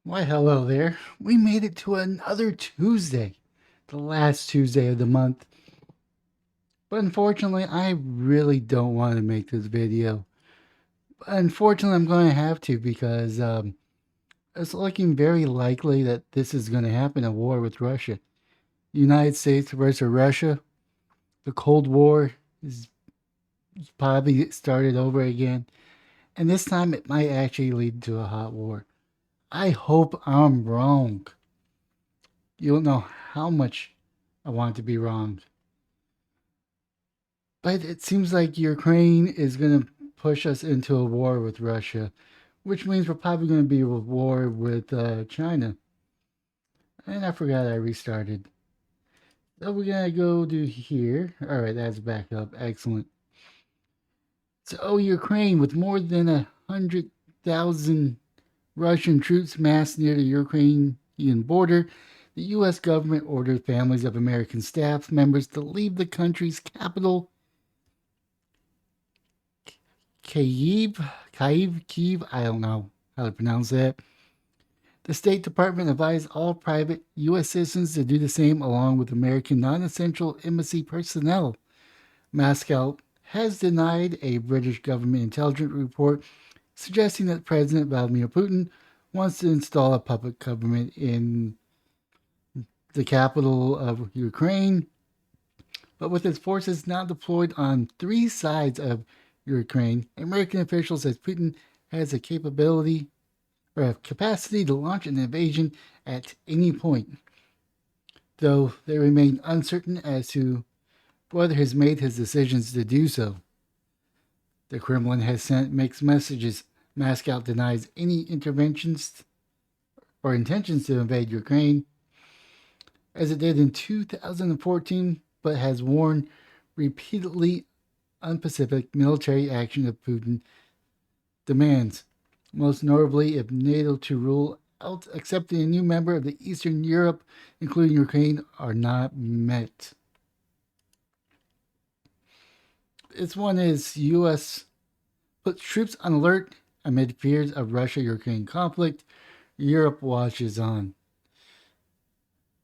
Why, hello there. We made it to another Tuesday, the last Tuesday of the month. But unfortunately, I really don't want to make this video. Unfortunately, I'm going to have to because it's looking very likely that this is going to happen a war with Russia. United States versus Russia. The Cold War is probably started over again. And this time it might actually lead to a hot war. I hope I'm wrong. You don't know how much I want to be wrong. But it seems like Ukraine is going to push us into a war with Russia, which means we're probably going to be at war with China. And I forgot I restarted. So we're going to go to here. All right, that's back up. Excellent. So Ukraine, with more than 100,000 Russian troops massed near the Ukrainian border, the U.S. government ordered families of American staff members to leave the country's capital Kyiv, I don't know how to pronounce that. The State Department advised all private U.S. citizens to do the same, along with American non essential embassy personnel. Moscow has denied a British government intelligence report suggesting that President Vladimir Putin wants to install a puppet government in the capital of Ukraine. But with its forces now deployed on three sides of Ukraine, American officials said Putin has a capability or a capacity to launch an invasion at any point, though they remain uncertain as to whether he has made his decisions to do so. The Kremlin has sent mixed messages. Moscow denies any interventions or intentions to invade Ukraine, as it did in 2014, but has warned repeatedly unpacific military action if Putin demands, most notably if NATO to rule out accepting a new member of the Eastern Europe, including Ukraine, are not met. This one is U.S. puts troops on alert amid fears of Russia-Ukraine conflict. Europe watches on.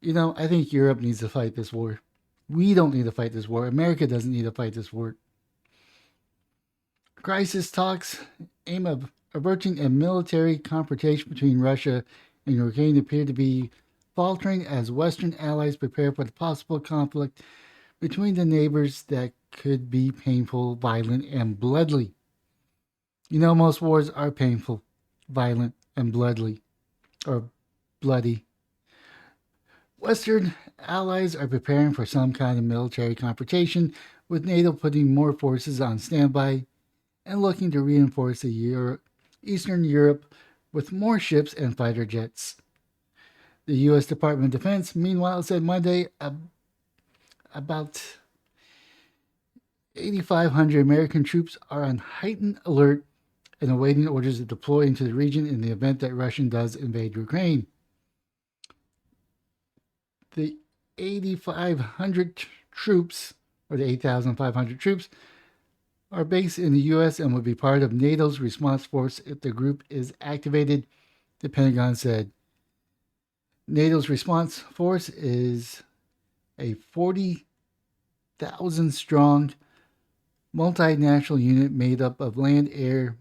I think Europe needs to fight this war. We don't need to fight this war. America doesn't need to fight this war. Crisis talks aim of averting a military confrontation between Russia and Ukraine appear to be faltering as Western allies prepare for the possible conflict between the neighbors that could be painful, violent, and bloody. Most wars are painful, violent, and bloody, or bloody. Western allies are preparing for some kind of military confrontation, with NATO putting more forces on standby and looking to reinforce Eastern Europe with more ships and fighter jets. The U.S. Department of Defense, meanwhile, said Monday about 8,500 American troops are on heightened alert and awaiting orders to deploy into the region in the event that Russia does invade Ukraine. The 8,500 troops, or the 8,500 troops, are based in the U.S. and will be part of NATO's response force if the group is activated, the Pentagon said. NATO's response force is a 40,000 strong multinational unit made up of land, air,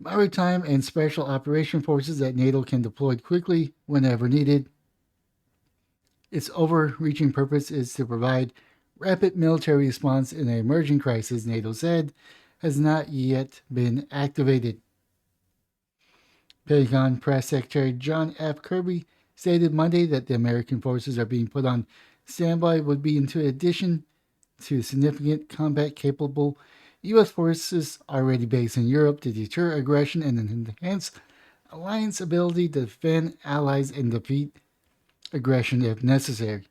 maritime, and special operation forces that NATO can deploy quickly whenever needed. Its overreaching purpose is to provide rapid military response in an emerging crisis, NATO said, has not yet been activated. Pentagon Press Secretary John F. Kirby stated Monday that the American forces are being put on standby would be in addition to significant combat-capable U.S. forces already based in Europe to deter aggression and enhance alliance ability to defend allies and defeat aggression if necessary.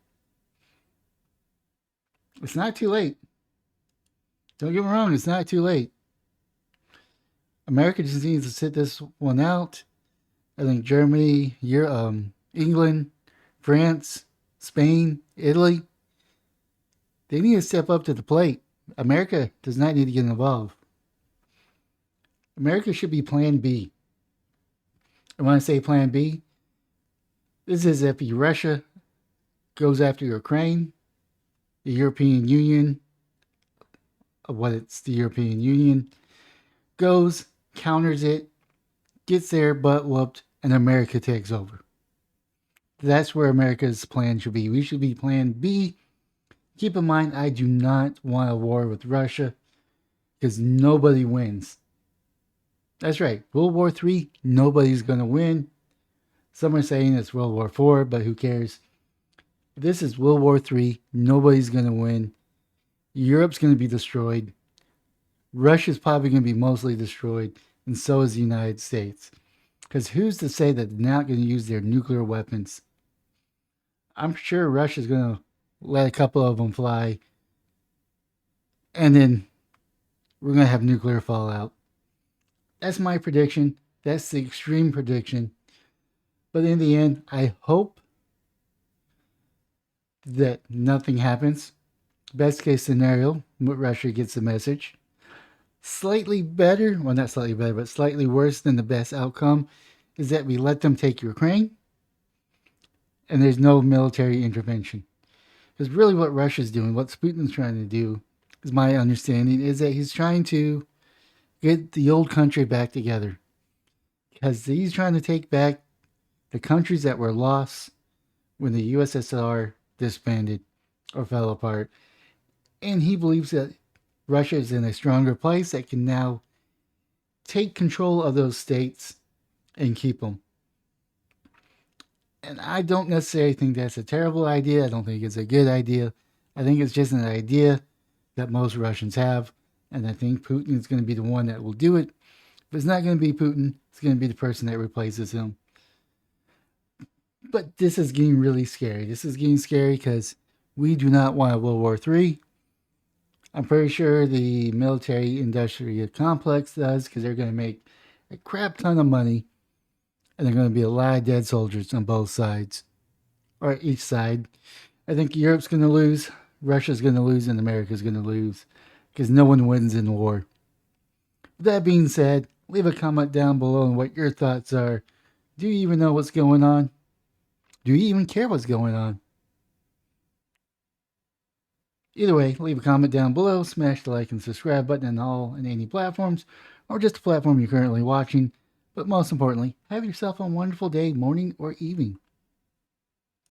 It's not too late. Don't get me wrong, it's not too late. America just needs to sit this one out. I think Germany, England, France, Spain, Italy, they need to step up to the plate. America does not need to get involved. America should be Plan B. And when I say plan B, this is if Russia goes after Ukraine, the European Union, what it's the European Union, goes, counters it, gets their butt whooped, and America takes over. That's where America's plan should be. We should be plan B. Keep in mind, I do not want a war with Russia because nobody wins. That's right. World War III, nobody's going to win. Some are saying it's World War IV, but who cares? This is World War III. Nobody's going to win. Europe's going to be destroyed. Russia's probably going to be mostly destroyed, and so is the United States. Because who's to say that they're not going to use their nuclear weapons? I'm sure Russia's going to let a couple of them fly, and then we're going to have nuclear fallout. That's my prediction. That's the extreme prediction. But in the end, I hope that nothing happens. Best case scenario, Russia gets the message. Slightly better, well, not slightly better, but slightly worse than the best outcome is that we let them take Ukraine and there's no military intervention. Because really what Russia's doing, what Putin's trying to do, is my understanding, is that he's trying to get the old country back together. Because he's trying to take back the countries that were lost when the USSR disbanded or fell apart. And he believes that Russia is in a stronger place that can now take control of those states and keep them. And I don't necessarily think that's a terrible idea. I don't think it's a good idea. I think it's just an idea that most Russians have. And I think Putin is going to be the one that will do it. If it's not going to be Putin, it's going to be the person that replaces him. But this is getting really scary. This is getting scary because we do not want a World War III. I'm pretty sure the military industrial complex does because they're going to make a crap ton of money and there are going to be a lot of dead soldiers on both sides or each side. I think Europe's going to lose, Russia's going to lose, and America's going to lose because no one wins in war. With that being said, leave a comment down below on what your thoughts are. Do you even know what's going on? Do you even care what's going on? Either way, leave a comment down below, smash the like and subscribe button on all and any platforms, or just the platform you're currently watching. But most importantly, have yourself a wonderful day, morning, or evening.